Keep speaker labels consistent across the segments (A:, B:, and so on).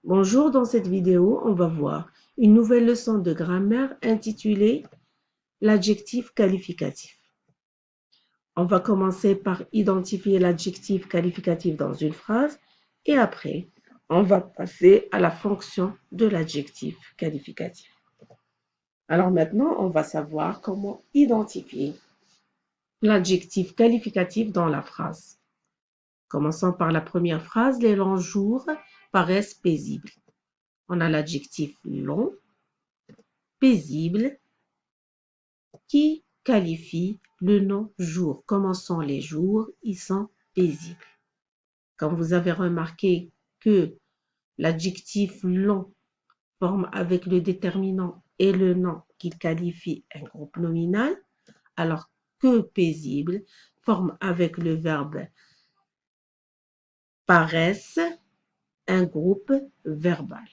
A: Bonjour, dans cette vidéo, on va voir une nouvelle leçon de grammaire intitulée l'adjectif qualificatif. On va commencer par identifier l'adjectif qualificatif dans une phrase et après, on va passer à la fonction de l'adjectif qualificatif. Alors maintenant, on va savoir comment identifier l'adjectif qualificatif dans la phrase. Commençons par la première phrase, les longs jours paraissent paisibles. On a l'adjectif long, paisible, qui qualifie le nom jour. Comment sont les jours? Ils sont paisibles. Comme vous avez remarqué que l'adjectif long forme avec le déterminant et le nom qu'il qualifie un groupe nominal, alors que paisible forme avec le verbe paraisse un groupe verbal.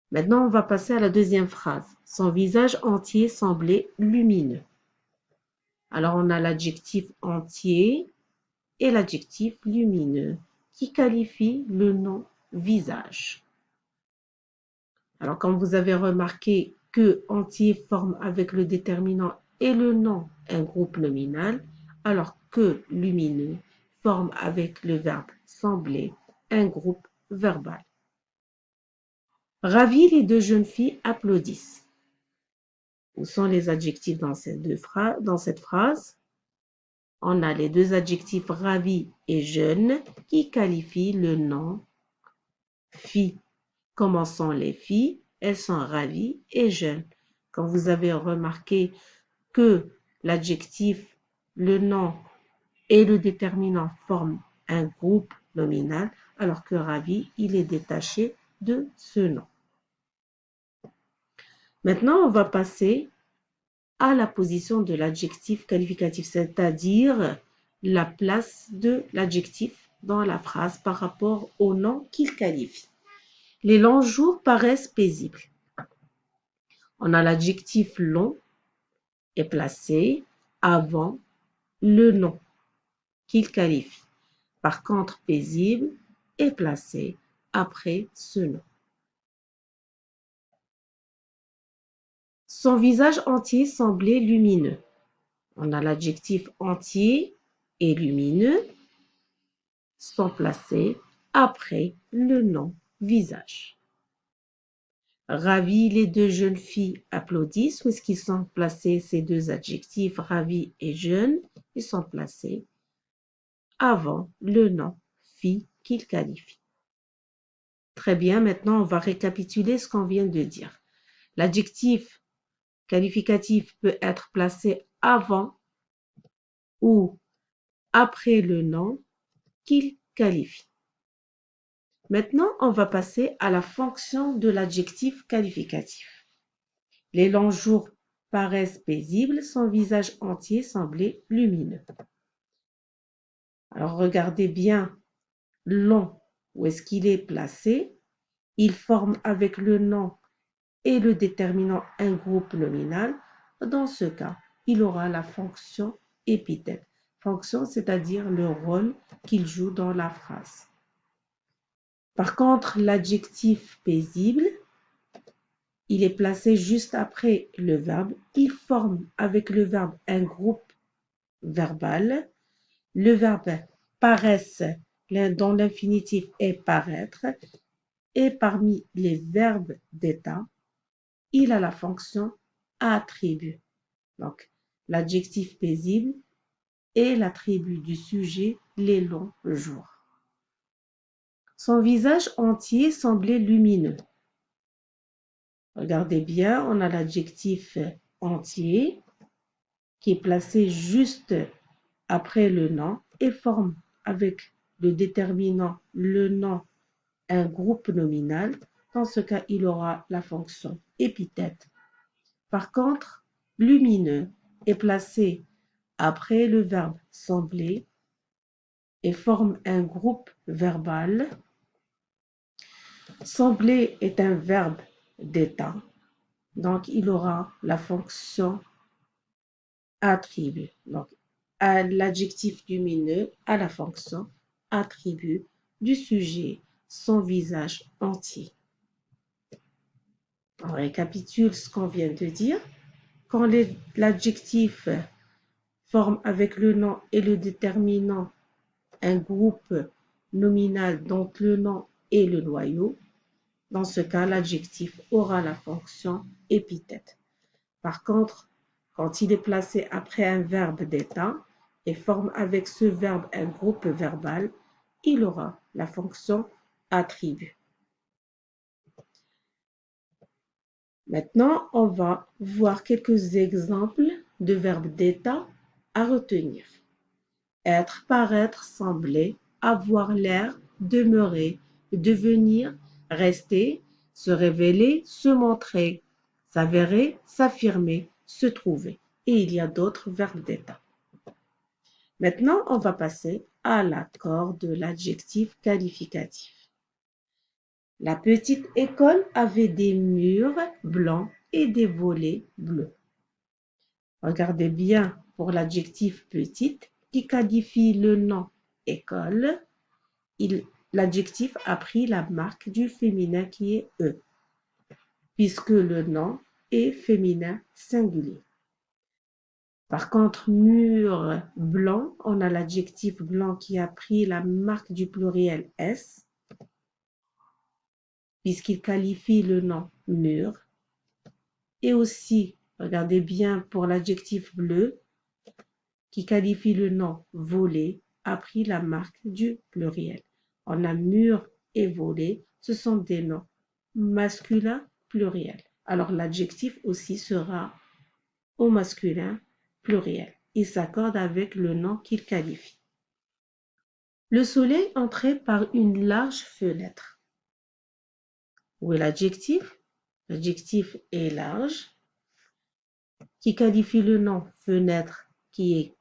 A: Maintenant, on va passer à la deuxième phrase. Son visage entier semblait lumineux. Alors, on a l'adjectif entier et l'adjectif lumineux qui qualifie le nom visage. Alors, comme vous avez remarqué que entier forme avec le déterminant et le nom un groupe nominal, alors que lumineux forme avec le verbe sembler un groupe verbal. Ravi, les deux jeunes filles applaudissent. Où sont les adjectifs dans cette phrase? On a les deux adjectifs ravi et jeune qui qualifient le nom fille. Comment sont les filles? Elles sont ravies et jeunes. Quand vous avez remarqué que l'adjectif, le nom et le déterminant forment un groupe nominal, alors que ravi, il est détaché de ce nom. Maintenant, on va passer à la position de l'adjectif qualificatif, c'est-à-dire la place de l'adjectif dans la phrase par rapport au nom qu'il qualifie. Les longs jours paraissent paisibles. On a l'adjectif long est placé avant le nom qu'il qualifie. Par contre, paisible est placé après ce nom. Son visage entier semblait lumineux. On a l'adjectif entier et lumineux sont placés après le nom visage. Ravi, les deux jeunes filles applaudissent. Où est-ce qu'ils sont placés ces deux adjectifs, ravi et jeune? Ils sont placés avant le nom fille qu'ils qualifient. Très bien, maintenant on va récapituler ce qu'on vient de dire. L'adjectif qualificatif peut être placé avant ou après le nom qu'il qualifie. Maintenant, on va passer à la fonction de l'adjectif qualificatif. Les longs jours paraissent paisibles, son visage entier semblait lumineux. Alors, regardez bien long, où est-ce qu'il est placé? Il forme avec le nom et le déterminant un groupe nominal. Dans ce cas, il aura la fonction épithète. Fonction, c'est-à-dire le rôle qu'il joue dans la phrase. Par contre, l'adjectif paisible, il est placé juste après le verbe. Il forme avec le verbe un groupe verbal. Le verbe paraisse, dont l'infinitif est paraître, et parmi les verbes d'état, il a la fonction attribut. Donc, l'adjectif paisible est l'attribut du sujet les longs jours. Son visage entier semblait lumineux. Regardez bien, on a l'adjectif entier qui est placé juste après le nom et forme avec le déterminant le nom un groupe nominal. Dans ce cas, il aura la fonction épithète. Par contre, lumineux est placé après le verbe sembler et forme un groupe verbal. Sembler est un verbe d'état, donc il aura la fonction attribut. Donc, l'adjectif lumineux a la fonction attribut du sujet son visage entier. On récapitule ce qu'on vient de dire. Quand l'adjectif forme avec le nom et le déterminant un groupe nominal dont le nom est le noyau, dans ce cas, l'adjectif aura la fonction épithète. Par contre, quand il est placé après un verbe d'état et forme avec ce verbe un groupe verbal, il aura la fonction attribut. Maintenant, on va voir quelques exemples de verbes d'état à retenir. Être, paraître, sembler, avoir l'air, demeurer, devenir, rester, se révéler, se montrer, s'avérer, s'affirmer, se trouver. Et il y a d'autres verbes d'état. Maintenant, on va passer à l'accord de l'adjectif qualificatif. La petite école avait des murs blancs et des volets bleus. Regardez bien pour l'adjectif petite qui qualifie le nom école. L'adjectif a pris la marque du féminin qui est E, puisque le nom est féminin singulier. Par contre, mur blanc, on a l'adjectif blanc qui a pris la marque du pluriel S, puisqu'il qualifie le nom mur. Et aussi, regardez bien pour l'adjectif bleu, qui qualifie le nom volet, a pris la marque du pluriel. On a mur et volet, ce sont des noms masculins pluriels. Alors l'adjectif aussi sera au masculin pluriel. Il s'accorde avec le nom qu'il qualifie. Le soleil entrait par une large fenêtre. Où est l'adjectif? L'adjectif est large, qui qualifie le nom fenêtre qui est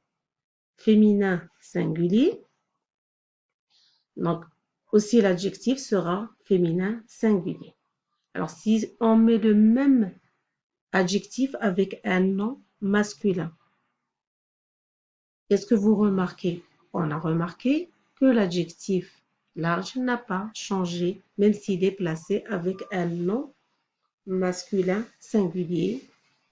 A: féminin singulier. Donc, aussi l'adjectif sera féminin singulier. Alors, si on met le même adjectif avec un nom masculin, qu'est-ce que vous remarquez? On a remarqué que l'adjectif large n'a pas changé, même s'il est placé avec un nom masculin singulier.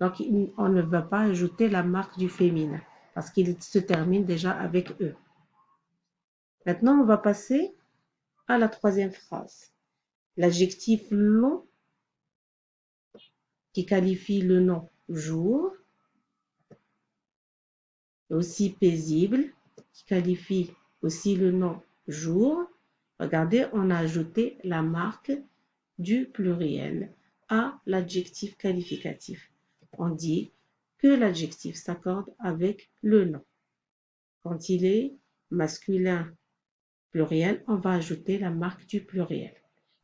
A: Donc, on ne va pas ajouter la marque du féminin parce qu'il se termine déjà avec E. Maintenant, on va passer à la troisième phrase. L'adjectif long qui qualifie le nom jour, aussi paisible, qui qualifie aussi le nom jour. Regardez, on a ajouté la marque du pluriel à l'adjectif qualificatif. On dit que l'adjectif s'accorde avec le nom. Quand il est masculin pluriel, on va ajouter la marque du pluriel.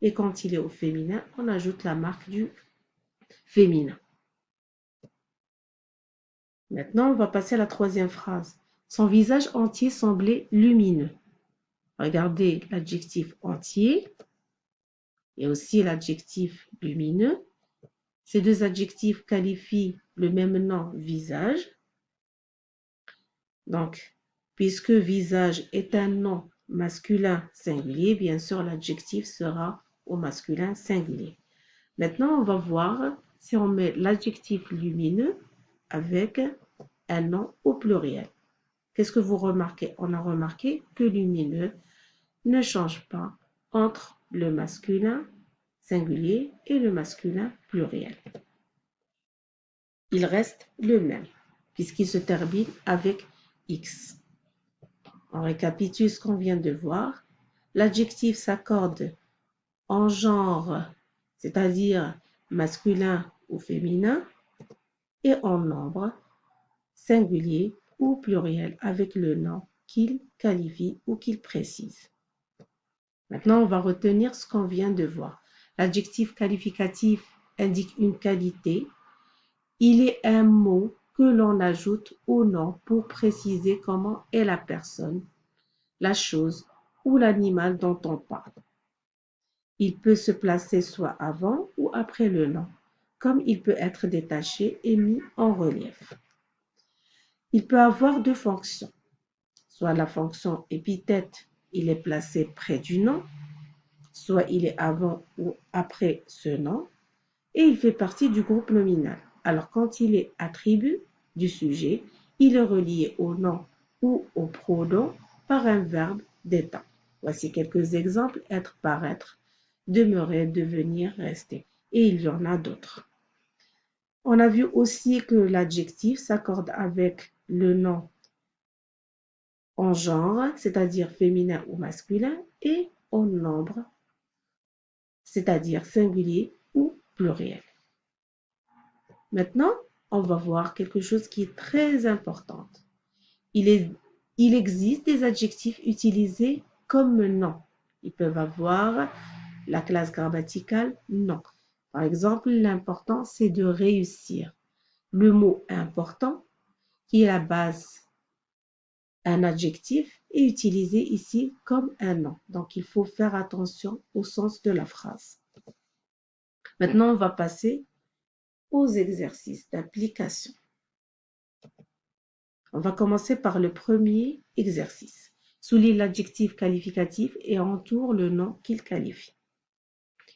A: Et quand il est au féminin, on ajoute la marque du féminin. Maintenant, on va passer à la troisième phrase. Son visage entier semblait lumineux. Regardez l'adjectif entier et aussi l'adjectif lumineux. Ces deux adjectifs qualifient le même nom visage. Donc, puisque visage est un nom masculin singulier, bien sûr, l'adjectif sera au masculin singulier. Maintenant, on va voir si on met l'adjectif lumineux avec un nom au pluriel. Qu'est-ce que vous remarquez? On a remarqué que lumineux ne change pas entre le masculin singulier et le masculin pluriel. Il reste le même, puisqu'il se termine avec X. On récapitule ce qu'on vient de voir. L'adjectif s'accorde en genre, c'est-à-dire masculin ou féminin, et en nombre, singulier ou pluriel, avec le nom qu'il qualifie ou qu'il précise. Maintenant, on va retenir ce qu'on vient de voir. L'adjectif qualificatif indique une qualité. Il est un mot que l'on ajoute au nom pour préciser comment est la personne, la chose ou l'animal dont on parle. Il peut se placer soit avant ou après le nom, comme il peut être détaché et mis en relief. Il peut avoir deux fonctions, soit la fonction épithète, il est placé près du nom, soit il est avant ou après ce nom, et il fait partie du groupe nominal. Alors, quand il est attribut du sujet, il est relié au nom ou au pronom par un verbe d'état. Voici quelques exemples: être, paraître, demeurer, devenir, rester. Et il y en a d'autres. On a vu aussi que l'adjectif s'accorde avec le nom en genre, c'est-à-dire féminin ou masculin, et en nombre, c'est-à-dire singulier ou pluriel. Maintenant, on va voir quelque chose qui est très important. Il existe des adjectifs utilisés comme nom. Ils peuvent avoir la classe grammaticale non. Par exemple, l'important, c'est de réussir. Le mot important, qui est la base, un adjectif, est utilisé ici comme un nom. Donc, il faut faire attention au sens de la phrase. Maintenant, on va passer aux exercices d'application. On va commencer par le premier exercice. Souligne l'adjectif qualificatif et entoure le nom qu'il qualifie.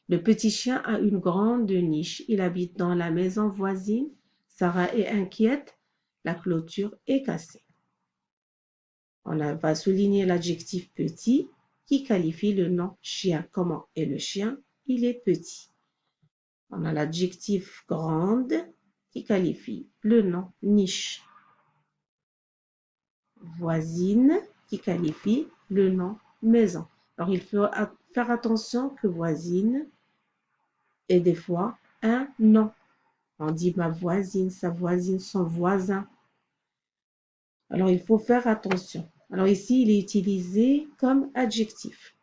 A: Le petit chien a une grande niche. Il habite dans la maison voisine. Sarah est inquiète. La clôture est cassée. On va souligner l'adjectif petit qui qualifie le nom chien. Comment est le chien? Il est petit. On a l'adjectif grande qui qualifie le nom niche. Voisine qui qualifie le nom maison. Alors, il faut faire attention que voisine est des fois un nom. On dit ma voisine, sa voisine, son voisin. Alors, il faut faire attention. Alors, ici, il est utilisé comme adjectif.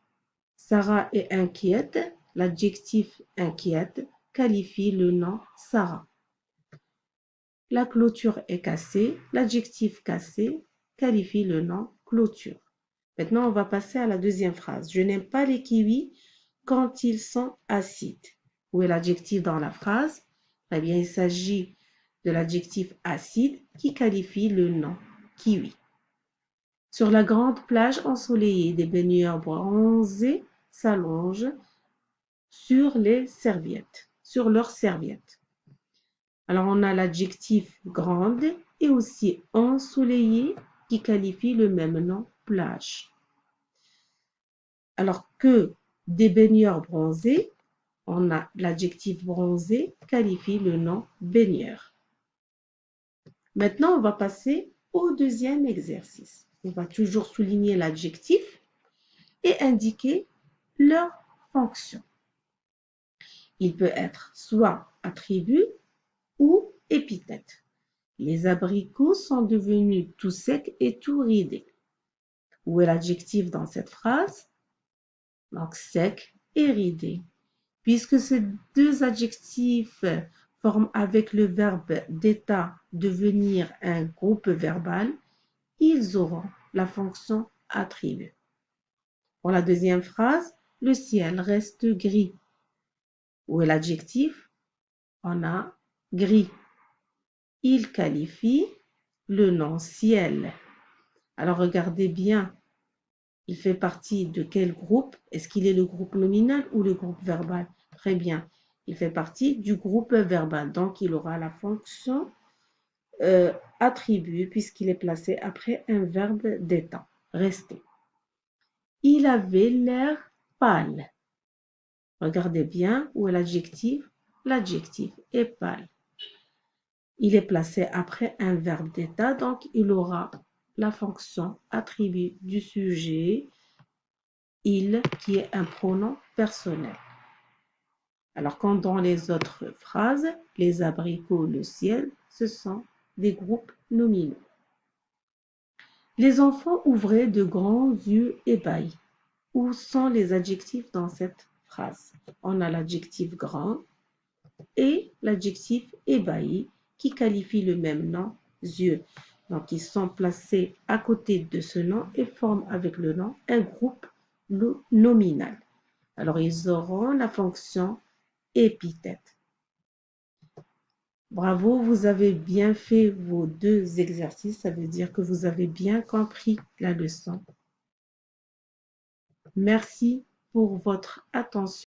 A: Sarah est inquiète. L'adjectif inquiète qualifie le nom Sarah. La clôture est cassée. L'adjectif cassé qualifie le nom clôture. Maintenant, on va passer à la deuxième phrase. Je n'aime pas les kiwis quand ils sont acides. Où est l'adjectif dans la phrase? Eh bien, il s'agit de l'adjectif acide qui qualifie le nom kiwi. Sur la grande plage ensoleillée, des baigneurs bronzés s'allongent sur leurs serviettes. Alors, on a l'adjectif grande et aussi ensoleillé qui qualifie le même nom, plage. Alors que des baigneurs bronzés, on a l'adjectif bronzé qualifie le nom baigneur. Maintenant, on va passer au deuxième exercice. On va toujours souligner l'adjectif et indiquer leur fonction. Il peut être soit attribut ou épithète. Les abricots sont devenus tout secs et tout ridés. Où est l'adjectif dans cette phrase? Donc, sec et ridé. Puisque ces deux adjectifs forment avec le verbe d'état devenir un groupe verbal, ils auront la fonction attribut. Pour la deuxième phrase, le ciel reste gris. Où est l'adjectif? On a gris. Il qualifie le nom ciel. Alors regardez bien, il fait partie de quel groupe? Est-ce qu'il est le groupe nominal ou le groupe verbal? Très bien, il fait partie du groupe verbal. Donc, il aura la fonction attribut puisqu'il est placé après un verbe d'état. Rester. Il avait l'air pâle. Regardez bien où est l'adjectif. L'adjectif est pâle. Il est placé après un verbe d'état, donc il aura la fonction attribut du sujet, il, qui est un pronom personnel. Alors, comme dans les autres phrases, les abricots, le ciel, ce sont des groupes nominaux. Les enfants ouvraient de grands yeux ébahis. Où sont les adjectifs dans cette phrase? On a l'adjectif grand et l'adjectif ébahi qui qualifie le même nom, yeux. Donc, ils sont placés à côté de ce nom et forment avec le nom un groupe nominal. Alors, ils auront la fonction épithète. Bravo, vous avez bien fait vos deux exercices. Ça veut dire que vous avez bien compris la leçon. Merci pour votre attention.